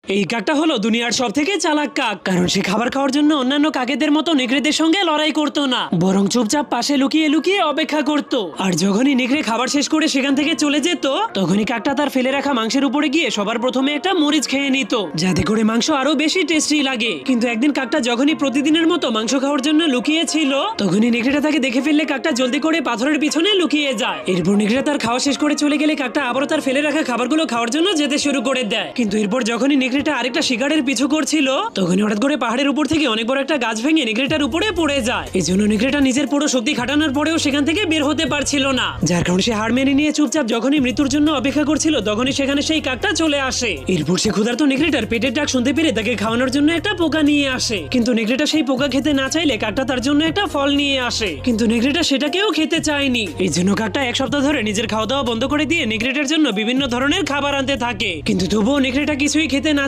এই কাকটা হলো দুনিয়ার সব থেকে চালাক কাক, কারণ সে খাবার খাওয়ার জন্য অন্যান্য কাকেদের মতো নেকড়েদের সঙ্গে লড়াই করতো না, বরং চুপচাপ পাশে লুকিয়ে লুকিয়ে অপেক্ষা করত। আর যখনই নেকড়ে খাবার শেষ করে সেখান থেকে চলে যেত, তখনই কাকটা তার ফেলে রাখা মাংসের উপরে গিয়ে সবার প্রথমে একটা মরিচ খেয়ে নিত, যাতে করে মাংস আরো বেশি টেস্টি লাগে। কিন্তু একদিন কাকটা যখনই প্রতিদিনের মতো মাংস খাওয়ার জন্য লুকিয়েছিল, তখনই নেকড়েটা তাকে দেখে ফেললে কাকটা জলদি করে পাথরের পিছনে লুকিয়ে যায়। এরপর নেকড়েটা তার খাওয়া শেষ করে চলে গেলে কাকটা আবারও তার ফেলে রাখা খাবারগুলো খাওয়ার জন্য যেতে শুরু করে দেয়। কিন্তু এরপর যখনই নেকড়েটা আরেকটা শিকারের পিছু করছিল, তখনই হঠাৎ করে পাহাড়ের উপর থেকে অনেক বড় একটা গাছ ভেঙে নেকড়েটার উপরে পড়ে যায়। এই জন্য নেকড়েটা নিজের পুরো শক্তি খাটানোর পরেও সেখান থেকে বের হতে পারছিল না, যার কারণে সে হাড় মেনে নিয়ে চুপচাপ যখনই মৃত্যুর জন্য অপেক্ষা করছিল, তখনই সেখানে সেই কাকটা চলে আসে। এরপর সে ক্ষুধার্ত নেকড়েটার পেটের ডাক শুনতে পেরে তাকে খাওয়ানোর জন্য একটা পোকা নিয়ে আসে। কিন্তু নেকড়েটা সেই পোকা খেতে না চাইলে কাকটা তার জন্য একটা ফল নিয়ে আসে, কিন্তু নেকড়েটা সেটাকেও খেতে চায়নি। এই জন্য কাকটা এক সপ্তাহ ধরে নিজের খাওয়া দাওয়া বন্ধ করে দিয়ে নেকড়েটার জন্য বিভিন্ন ধরনের খাবার আনতে থাকে। কিন্তু তবুও নেকড়েটা কিছুই খেতে না